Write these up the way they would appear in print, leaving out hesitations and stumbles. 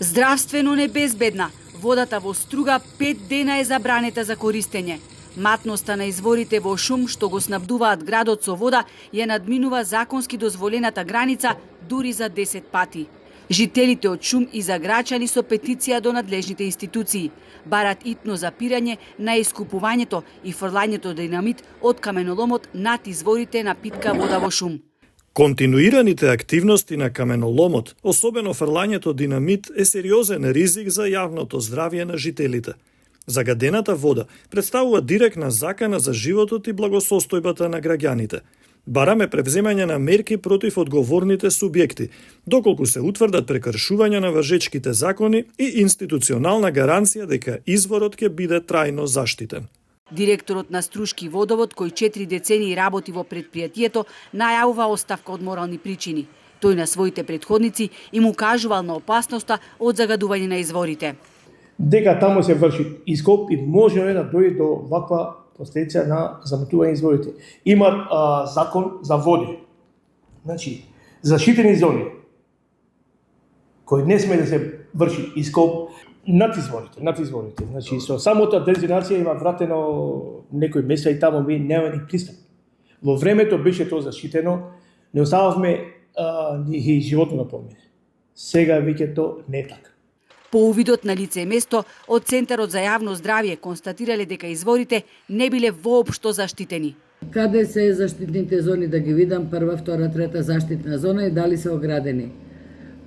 Здравствено небезбедна. Водата во Струга 5 дена е забранета за користење. Матноста на изворите во шум што го снабдуваат градот со вода ја надминува законски дозволената граница дури за 10 пати. Жителите од Шум и заграчани со петиција до надлежните институции барат итно запирање на искупувањето и фрлањето динамит од каменоломот над изворите на питка вода во Шум. Континуираните активности на каменоломот, особено фрлањето динамит, е сериозен ризик за јавното здравје на жителите. Загадената вода представува директна закана за животот и благосостојбата на граѓаните. Бараме превземање на мерки против одговорните субјекти, доколку се утврдат прекршувања на важечките закони и институционална гаранција дека изворот ќе биде трајно заштитен. Директорот на Струшки водовод, кој 4 децении работи во предпријатието, најавува оставка од морални причини. Тој на своите претходници им укажувал на опасноста од загадување на изворите. Дека таму се врши ископ и може да дојде до ваква последица на замутување изворите. Имат закон за води. Значи, заштитени зони кои не сме да се врши ископ над изворите. Значи, со самата дезинација има вратено некои места и таму ми нема ни пристап. Во времето беше тоа заштитено, не остававме ни животно да помине. Сега веќе тоа не е така. По увидот на лице место, од Центарот за јавно здравје констатирале дека изворите не биле воопшто заштитени. Каде се заштитните зони да ги видам, прва, втора, трета заштитна зона и дали се оградени?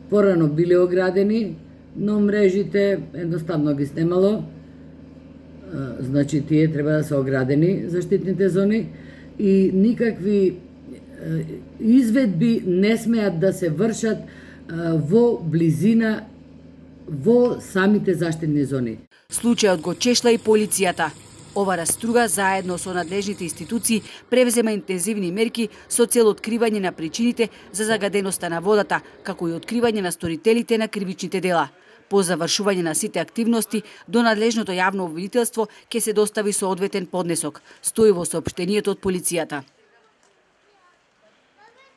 Порано биле оградени, но мрежите едноставно ги снемало. Значи тие треба да се оградени заштитните зони и никакви изведби не смеат да се вршат во близина во самите заштитни зони. Случајот го чешла и полицијата. Ова Струга заедно со надлежните институции превзема интензивни мерки со цел откривање на причините за загаденоста на водата, како и откривање на сторителите на кривичните дела. По завршување на сите активности, до надлежното јавно обвинителство ќе се достави соодветен поднесок, стои во соопштенијето од полицијата.